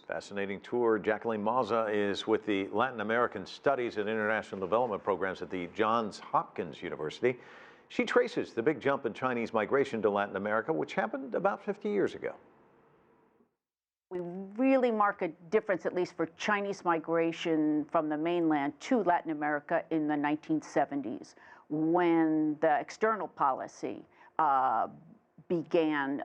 Fascinating tour. Jacqueline Mazza is with the Latin American Studies and International Development Programs at the Johns Hopkins University. She traces the big jump in Chinese migration to Latin America, which happened about 50 years ago. We really mark a difference, at least for Chinese migration from the mainland to Latin America in the 1970s, when the external policy began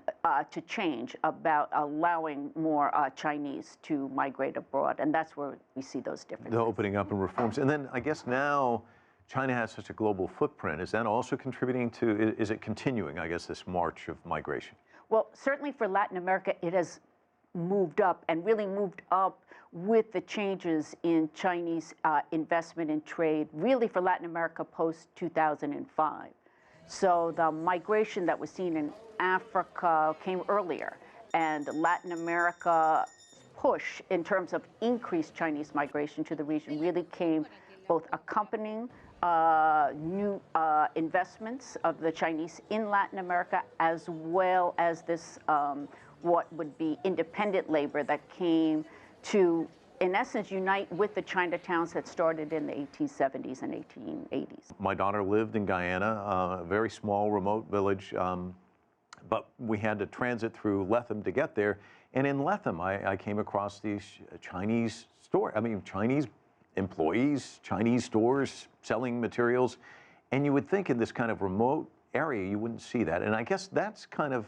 to change about allowing more Chinese to migrate abroad. And that's where we see those differences. The opening up and reforms. And then I guess now China has such a global footprint. Is that also contributing to, is it continuing, I guess, this march of migration? Well, certainly for Latin America, it has moved up and really moved up with the changes in Chinese investment and trade, really for Latin America post-2005. So the migration that was seen in Africa came earlier, and Latin America's push in terms of increased Chinese migration to the region really came both accompanying new investments of the Chinese in Latin America, as well as this what would be independent labor that came to, in essence, unite with the Chinatowns that started in the 1870s and 1880s. My daughter lived in Guyana, a very small, remote village, but we had to transit through Lethem to get there. And in Lethem, I came across these Chinese Chinese employees, Chinese stores selling materials. And you would think in this kind of remote area, you wouldn't see that. And I guess that's kind of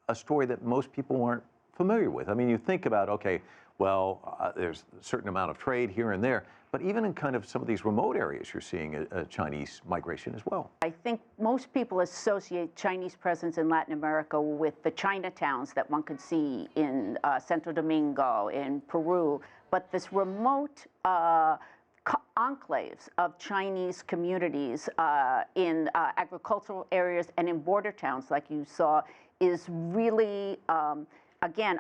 a story that most people aren't familiar with. I mean, you think about, okay, well, there's a certain amount of trade here and there, but even in kind of some of these remote areas, you're seeing a Chinese migration as well. I think most people associate Chinese presence in Latin America with the Chinatowns that one could see in Santo Domingo, in Peru, but this remote enclaves of Chinese communities in agricultural areas and in border towns, like you saw, is really, again,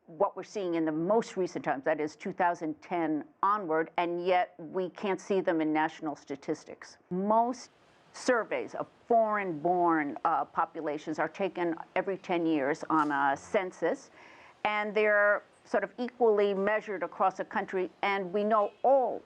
what we're seeing in the most recent times, that is 2010 onward, and yet we can't see them in national statistics. Most surveys of foreign-born populations are taken every 10 years on a census, and they're sort of equally measured across the country, and we know all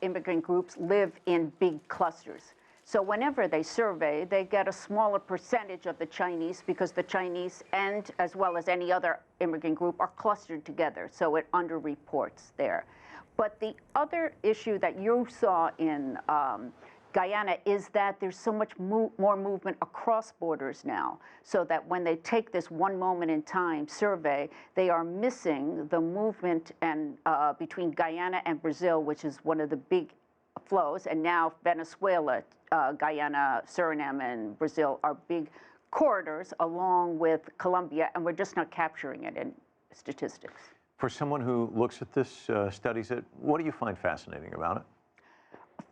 immigrant groups live in big clusters. So whenever they survey, they get a smaller percentage of the Chinese, because the Chinese, and as well as any other immigrant group, are clustered together, so it underreports there. But the other issue that you saw in Guyana is that there's so much more movement across borders now, so that when they take this one moment in time survey, they are missing the movement and between Guyana and Brazil, which is one of the big flows, and now Venezuela, Guyana, Suriname, and Brazil are big corridors along with Colombia, and we're just not capturing it in statistics. For someone who looks at this, studies it, what do you find fascinating about it?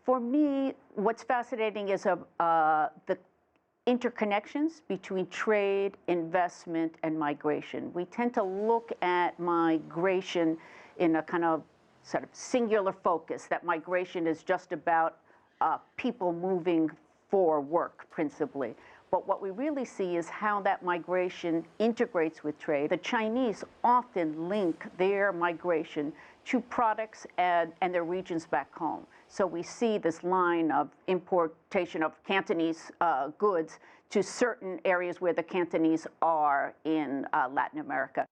For me, what's fascinating is the interconnections between trade, investment, and migration. We tend to look at migration in a kind of sort of singular focus, that migration is just about people moving for work, principally. But what we really see is how that migration integrates with trade. The Chinese often link their migration to products and their regions back home. So we see this line of importation of Cantonese goods to certain areas where the Cantonese are in Latin America.